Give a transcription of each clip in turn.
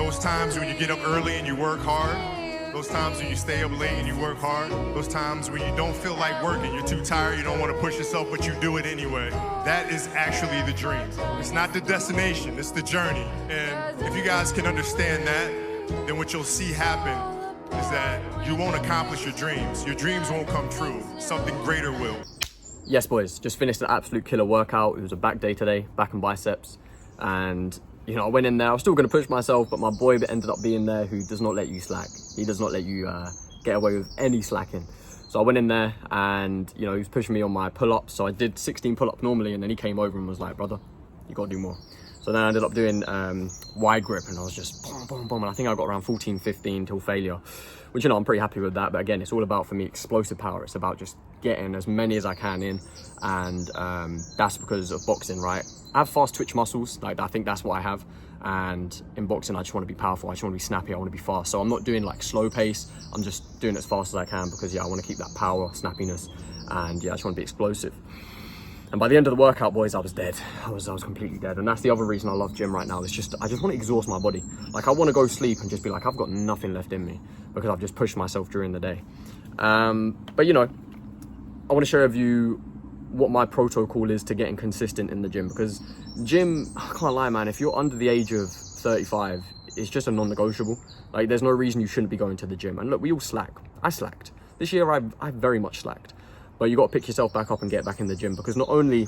Those times when you get up early and you work hard, those times when you stay up late and you work hard, those times when you don't feel like working, you're too tired, you don't want to push yourself, but you do it anyway. That is actually the dream. It's not the destination, it's the journey. And if you guys can understand that, then what you'll see happen is that you won't accomplish your dreams. Your dreams won't come true. Something greater will. Yes, boys, just finished an absolute killer workout. It was a back day today, back and biceps. And, you know, I went in there, I was still going to push myself, but my boy ended up being there who does not let you slack. He does not let you get away with any slacking. So I went in there and, you know, he was pushing me on my pull-ups. So I did 16 pull-ups normally, and then he came over and was like, brother, you got to do more. So then I ended up doing wide grip, and I was just boom, boom, boom. And I think I got around 14, 15 till failure, which, you know, I'm pretty happy with that. But again, it's all about, for me, explosive power. It's about just getting as many as I can in. And that's because of boxing, right? I have fast twitch muscles. Like, I think that's what I have. And in boxing, I just want to be powerful. I just want to be snappy. I want to be fast. So I'm not doing like slow pace. I'm just doing it as fast as I can because, yeah, I want to keep that power, snappiness. And yeah, I just want to be explosive. And by the end of the workout, boys, I was dead. I was completely dead. And that's the other reason I love gym right now. It's just, I just want to exhaust my body. Like, I want to go sleep and just be like, I've got nothing left in me because I've just pushed myself during the day. But, you know, I want to share with you what my protocol is to getting consistent in the gym, because gym, I can't lie, man, if you're under the age of 35, it's just a non-negotiable. Like, there's no reason you shouldn't be going to the gym. And look, we all slack. I slacked. This year, I very much slacked. But you got to pick yourself back up and get back in the gym, because not only,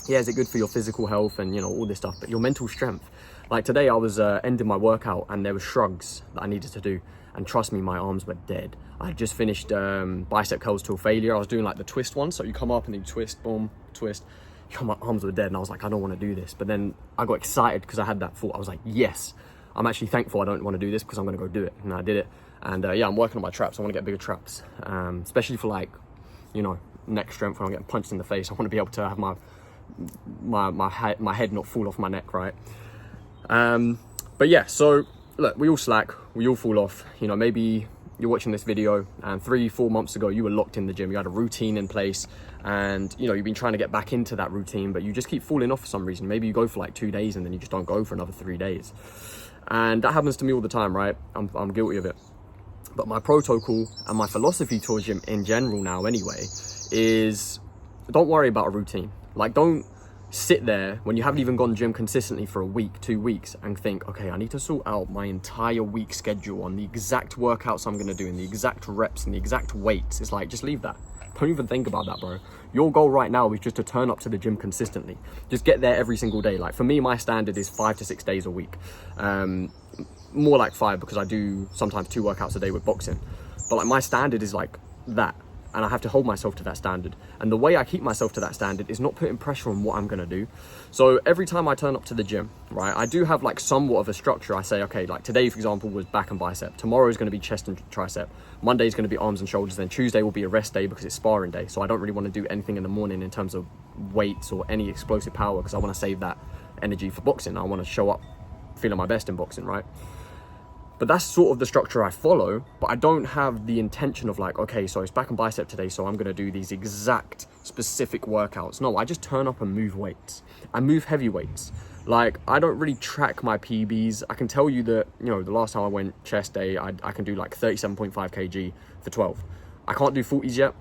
yeah, is it good for your physical health and, you know, all this stuff, but your mental strength. Like today, I was ending my workout and there were shrugs that I needed to do. And trust me, my arms were dead. I had just finished bicep curls till failure. I was doing like the twist one. So you come up and you twist, boom, twist. My arms were dead. And I was like, I don't want to do this. But then I got excited because I had that thought. I was like, yes, I'm actually thankful I don't want to do this because I'm going to go do it. And I did it. And yeah, I'm working on my traps. I want to get bigger traps, especially for like, you know, neck strength when I'm getting punched in the face. I want to be able to have my head not fall off my neck, right? But yeah, so look, we all slack, we all fall off. You know, maybe you're watching this video and 3-4 months ago you were locked in the gym, you had a routine in place, and you know, you've been trying to get back into that routine, but you just keep falling off for some reason. Maybe you go for like 2 days and then you just don't go for another 3 days. And that happens to me all the time, right? I'm guilty of it. But my protocol and my philosophy towards gym in general now anyway is, don't worry about a routine. Like, don't sit there when you haven't even gone gym consistently for a week, 2 weeks, and think, okay, I need to sort out my entire week schedule on the exact workouts I'm going to do and the exact reps and the exact weights. It's like, just leave that. Don't even think about that, bro. Your goal right now is just to turn up to the gym consistently. Just get there every single day. Like, for me, my standard is 5 to 6 days a week. More like 5 because I do sometimes 2 workouts a day with boxing. But like, my standard is like that. And I have to hold myself to that standard. And the way I keep myself to that standard is not putting pressure on what I'm gonna do. So every time I turn up to the gym, right, I do have like somewhat of a structure. I say, okay, like today, for example, was back and bicep. Tomorrow is gonna be chest and tricep. Monday is gonna be arms and shoulders. Then Tuesday will be a rest day because it's sparring day. So I don't really wanna do anything in the morning in terms of weights or any explosive power because I wanna save that energy for boxing. I wanna show up feeling my best in boxing, right? But that's sort of the structure I follow, but I don't have the intention of like, okay, so it's back and bicep today, so I'm gonna do these exact specific workouts. No, I just turn up and move weights. I move heavy weights. Like, I don't really track my PBs. I can tell you that, you know, the last time I went chest day, I can do like 37.5 kg for 12. I can't do 40s yet.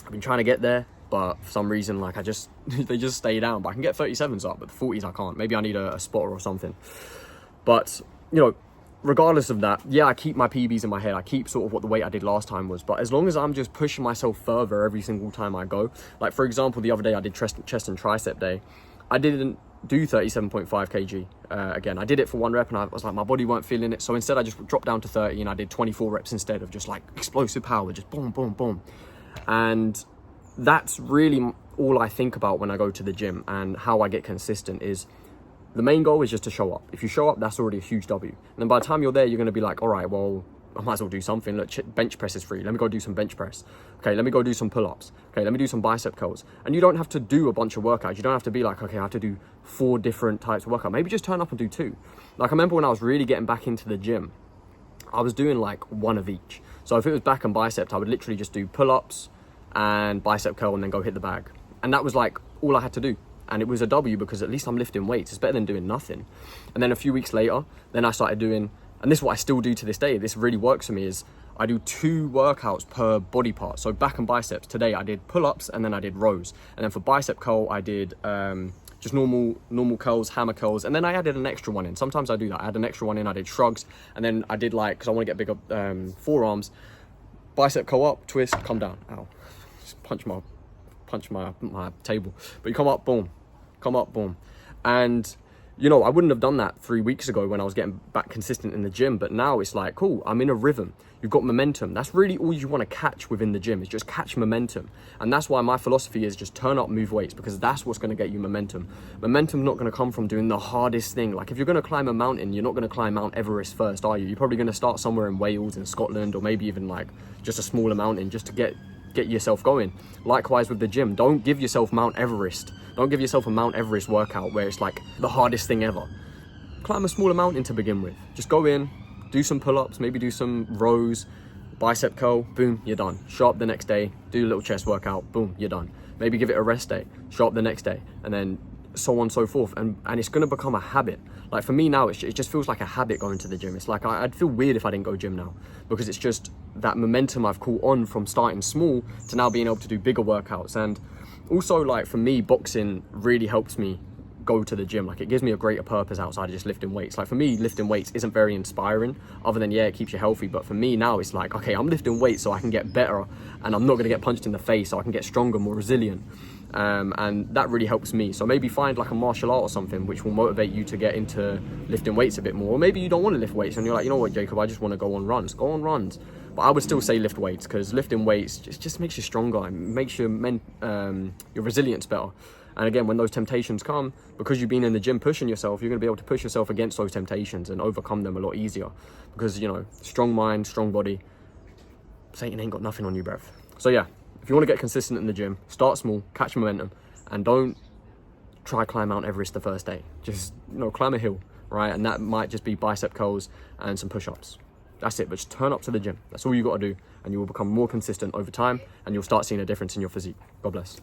I've been trying to get there, but for some reason, like, they just stay down. But I can get 37s up, but the 40s I can't. Maybe I need a spotter or something. But, you know, regardless of that, yeah, I keep my PBs in my head. I keep sort of what the weight I did last time was. But as long as I'm just pushing myself further every single time I go, like for example, the other day I did chest and tricep day. I didn't do 37.5 kg again. I did it for 1 rep and I was like, my body weren't feeling it. So instead I just dropped down to 30 and I did 24 reps instead of just like explosive power, just boom, boom, boom. And that's really all I think about when I go to the gym, and how I get consistent is, the main goal is just to show up. If you show up, that's already a huge W. And then by the time you're there, you're going to be like, all right, well, I might as well do something. Look, bench press is free. Let me go do some bench press. Okay, let me go do some pull-ups. Okay, let me do some bicep curls. And you don't have to do a bunch of workouts. You don't have to be like, okay, I have to do 4 different types of workout. Maybe just turn up and do 2. Like, I remember when I was really getting back into the gym, I was doing like 1 of each. So if it was back and biceps, I would literally just do pull-ups and bicep curl and then go hit the bag. And that was like all I had to do. And it was a W because at least I'm lifting weights. It's better than doing nothing. And then a few weeks later, then I started doing and this is what I still do to this day, this really works for me, is I do 2 workouts per body part. So back and biceps, today I did pull-ups and then I did rows. And then for bicep curl, I did just normal curls, hammer curls, and then I added an extra one in. Sometimes I do that. I add an extra one in, I did shrugs, and then I did like, because I want to get bigger forearms, bicep curl up, twist, come down. Ow. Just punch my table. But you come up, boom. Come up, boom. And you know, I wouldn't have done that 3 weeks ago when I was getting back consistent in the gym, but now it's like, cool, I'm in a rhythm. You've got momentum. That's really all you want to catch within the gym, is just catch momentum. And that's why my philosophy is just turn up, move weights, because that's what's going to get you momentum. Momentum's not going to come from doing the hardest thing. Like if you're going to climb a mountain, you're not going to climb Mount Everest first, are you? You're probably going to start somewhere in Wales, in Scotland, or maybe even like just a smaller mountain just to get yourself going. Likewise with the gym, don't give yourself Mount Everest. Don't give yourself a Mount Everest workout where it's like the hardest thing ever. Climb a smaller mountain to begin with. Just go in, do some pull-ups, maybe do some rows, bicep curl, boom, you're done. Show up the next day, do a little chest workout, boom, you're done. Maybe give it a rest day, show up the next day, and then so on and so forth. And it's gonna become a habit. Like for me now, it just feels like a habit going to the gym. It's like I'd feel weird if I didn't go gym now, because it's just that momentum I've caught on from starting small to now being able to do bigger workouts. And also, like for me, boxing really helps me go to the gym. Like it gives me a greater purpose outside of just lifting weights. Like for me, lifting weights isn't very inspiring, other than, yeah, it keeps you healthy. But for me now, it's like, okay, I'm lifting weights so I can get better, and I'm not gonna get punched in the face, so I can get stronger, more resilient. And that really helps me. So maybe find like a martial art or something which will motivate you to get into lifting weights a bit more. Or maybe you don't want to lift weights and you're like, you know what, Jacob, I just want to go on runs. Go on runs. But I would still say lift weights, because lifting weights just makes you stronger and makes your resilience better. And again, when those temptations come, because you've been in the gym pushing yourself, you're going to be able to push yourself against those temptations and overcome them a lot easier. Because, you know, strong mind, strong body, Satan ain't got nothing on you, bruv. So yeah, if you want to get consistent in the gym, start small, catch momentum, and don't try climb Mount Everest the first day. Just, you know, climb a hill, right? And that might just be bicep curls and some push-ups. That's it, but just turn up to the gym. That's all you got to do, and you will become more consistent over time, and you'll start seeing a difference in your physique. God bless.